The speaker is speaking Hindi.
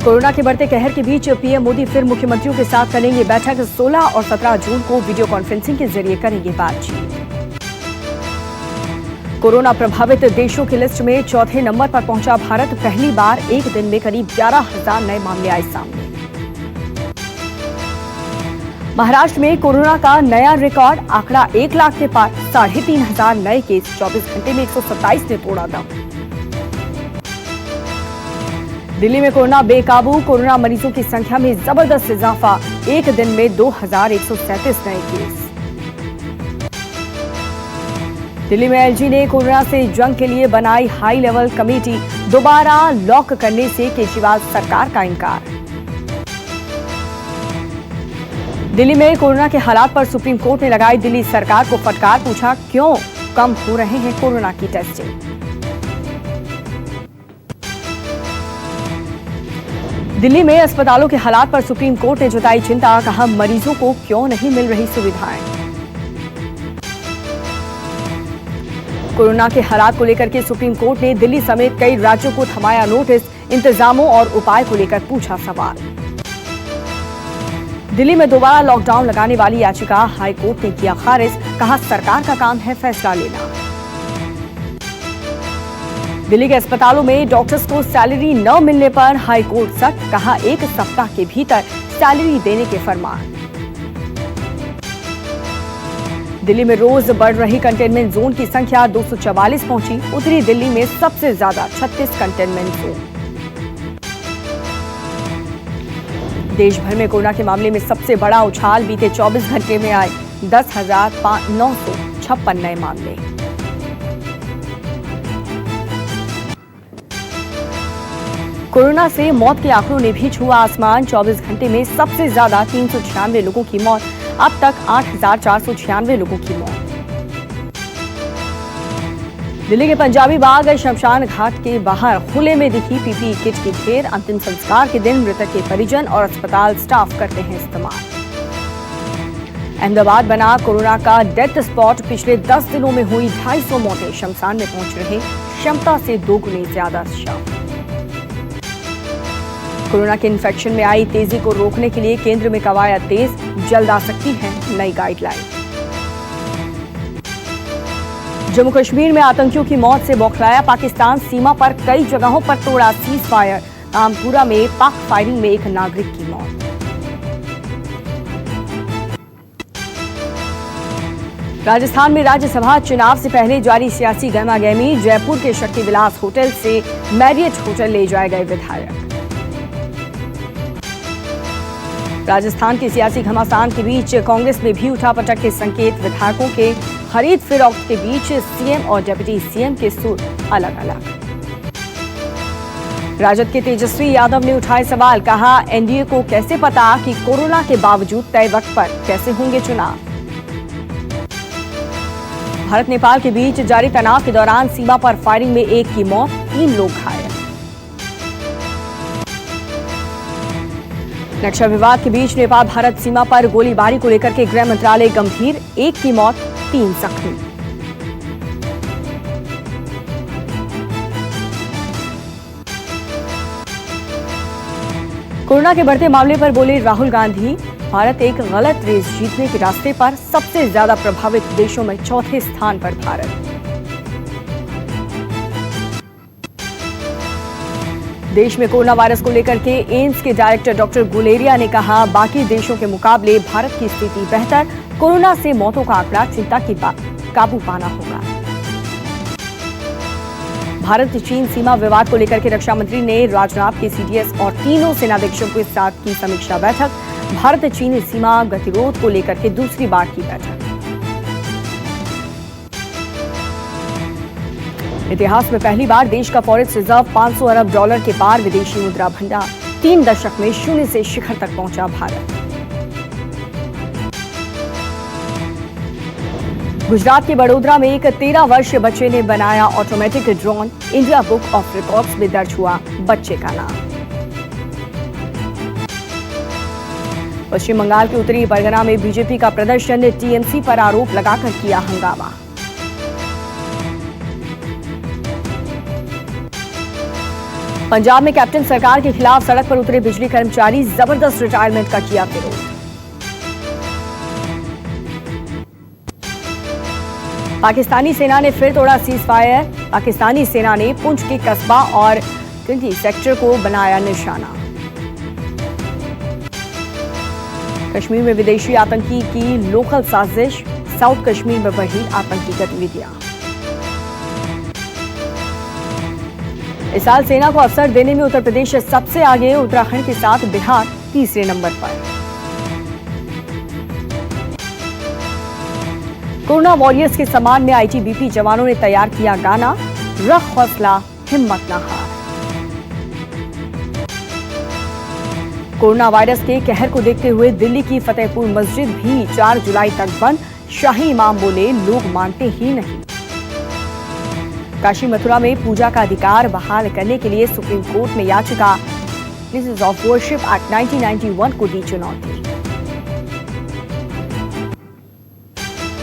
कोरोना के बढ़ते कहर के बीच पीएम मोदी फिर मुख्यमंत्रियों के साथ करेंगे बैठक। 16 और 17 जून को वीडियो कॉन्फ्रेंसिंग के जरिए करेंगे बातचीत। कोरोना प्रभावित देशों की लिस्ट में चौथे नंबर पर पहुंचा भारत। पहली बार एक दिन में करीब 11,000 नए मामले आए सामने। महाराष्ट्र में कोरोना का नया रिकॉर्ड, आंकड़ा 1 लाख के पार। 3,500 नए केस, 24 घंटे में 127 ने तोड़ा दम। दिल्ली में कोरोना बेकाबू, कोरोना मरीजों की संख्या में जबरदस्त इजाफा। एक दिन में 2,137 नए केस। दिल्ली में एलजी ने कोरोना से जंग के लिए बनाई हाई लेवल कमेटी। दोबारा लॉक करने से केजरीवाल सरकार का इनकार। दिल्ली में कोरोना के हालात पर सुप्रीम कोर्ट ने लगाई दिल्ली सरकार को फटकार। पूछा, क्यों कम हो रहे हैं कोरोना की टेस्टिंग। दिल्ली में अस्पतालों के हालात पर सुप्रीम कोर्ट ने जताई चिंता। कहा, मरीजों को क्यों नहीं मिल रही सुविधाएं। कोरोना के हालात को लेकर के सुप्रीम कोर्ट ने दिल्ली समेत कई राज्यों को थमाया नोटिस। इंतजामों और उपाय को लेकर पूछा सवाल। दिल्ली में दोबारा लॉकडाउन लगाने वाली याचिका हाईकोर्ट ने किया खारिज। कहा, सरकार का काम है फैसला लेना। दिल्ली के अस्पतालों में डॉक्टर्स को सैलरी न मिलने पर हाईकोर्ट सख्त। कहा, 1 सप्ताह के भीतर सैलरी देने के फरमान। दिल्ली में रोज बढ़ रही कंटेनमेंट जोन की संख्या 244 पहुंची। उत्तरी दिल्ली में सबसे ज्यादा 36 कंटेनमेंट जोन। देश भर में कोरोना के मामले में सबसे बड़ा उछाल बीते 24 घंटे में आए 10,956 नए मामले। कोरोना से मौत के आंकड़ों ने भी छुआ आसमान। 24 घंटे में सबसे ज्यादा 396 लोगों की मौत। अब तक 8,496 लोगों की मौत। दिल्ली के पंजाबी बाग शमशान घाट के बाहर खुले में दिखी पीपीई किट की ढेर। अंतिम संस्कार के दिन मृतक के परिजन और अस्पताल स्टाफ करते हैं इस्तेमाल। अहमदाबाद बना कोरोना का डेथ स्पॉट। पिछले 10 दिनों में हुई 250 मौतें। शमशान में पहुंच रहे क्षमता से 2 गुने ज्यादा शव। कोरोना के इन्फेक्शन में आई तेजी को रोकने के लिए केंद्र में कवायद तेज। जल्द आ सकती है नई गाइडलाइन। जम्मू कश्मीर में आतंकियों की मौत से बौखलाया पाकिस्तान। सीमा पर कई जगहों पर तोड़ा सीज फायर। रामपुरा में पाक फायरिंग में एक नागरिक की मौत। राजस्थान में राज्यसभा चुनाव से पहले जारी सियासी गहमागहमी। जयपुर के शक्ति विलास होटल से मैरियट होटल ले जाए गए विधायक। राजस्थान की सियासी घमासान के बीच कांग्रेस में भी उठापटक के संकेत। विधायकों के खरीद फिरौक्त के बीच सीएम और डिप्टी सीएम के सुर अलग अलग। राजद के तेजस्वी यादव ने उठाए सवाल। कहा, एनडीए को कैसे पता कि कोरोना के बावजूद तय वक्त पर कैसे होंगे चुनाव। भारत नेपाल के बीच जारी तनाव के दौरान सीमा पर फायरिंग में 1 की मौत, 3 लोग घायल। नक्शा विवाद के बीच नेपाल भारत सीमा पर गोलीबारी को लेकर के गृह मंत्रालय गंभीर। 1 की मौत, 3 जख्मी। कोरोना के बढ़ते मामले पर बोले राहुल गांधी। भारत एक गलत रेस जीतने के रास्ते पर। सबसे ज्यादा प्रभावित देशों में चौथे स्थान पर भारत। देश में कोरोना वायरस को लेकर के एम्स के डायरेक्टर डॉक्टर गुलेरिया ने कहा, बाकी देशों के मुकाबले भारत की स्थिति बेहतर। कोरोना से मौतों का आंकड़ा चिंता की बात, काबू पाना होगा। भारत चीन सीमा विवाद को लेकर के रक्षा मंत्री ने राजनाथ के सीडीएस और तीनों सेनाध्यक्षों के साथ की समीक्षा बैठक। भारत चीन सीमा गतिरोध को लेकर के दूसरी बार की बैठक। इतिहास में पहली बार देश का फॉरेक्स रिजर्व 500 अरब डॉलर के पार। विदेशी मुद्रा भंडार 3 दशक में 0 से शिखर तक पहुंचा भारत। गुजरात के बड़ोदरा में एक 13 वर्षीय बच्चे ने बनाया automatic drone. India book of records में दर्ज हुआ बच्चे का नाम। पश्चिम बंगाल के उत्तरी परगना में बीजेपी का प्रदर्शन। टीएमसी पर आरोप लगाकर किया हंगामा। पंजाब में कैप्टन सरकार के खिलाफ सड़क पर उतरे बिजली कर्मचारी, जबरदस्त रिटायरमेंट का किया विरोध। पाकिस्तानी सेना ने फिर तोड़ा सीज फायर। पाकिस्तानी सेना ने पुंछ के कस्बा और किंगी सेक्टर को बनाया निशाना। कश्मीर में विदेशी आतंकी की लोकल साजिश, साउथ कश्मीर में बढ़ी आतंकी गतिविधियां। इस साल सेना को अवसर देने में उत्तर प्रदेश सबसे आगे, उत्तराखंड के साथ बिहार तीसरे नंबर पर। कोरोना वॉरियर्स के सम्मान में आईटीबीपी जवानों ने तैयार किया गाना, रख हौसला हिम्मत ना हार। कोरोना वायरस के कहर को देखते हुए दिल्ली की फतेहपुर मस्जिद भी 4 जुलाई तक बंद। शाही इमाम बोले, लोग मानते ही नहीं। काशी मथुरा में पूजा का अधिकार बहाल करने के लिए सुप्रीम कोर्ट में याचिका, प्लेसेस ऑफ वर्शिप एक्ट 1991 को दी चुनौती।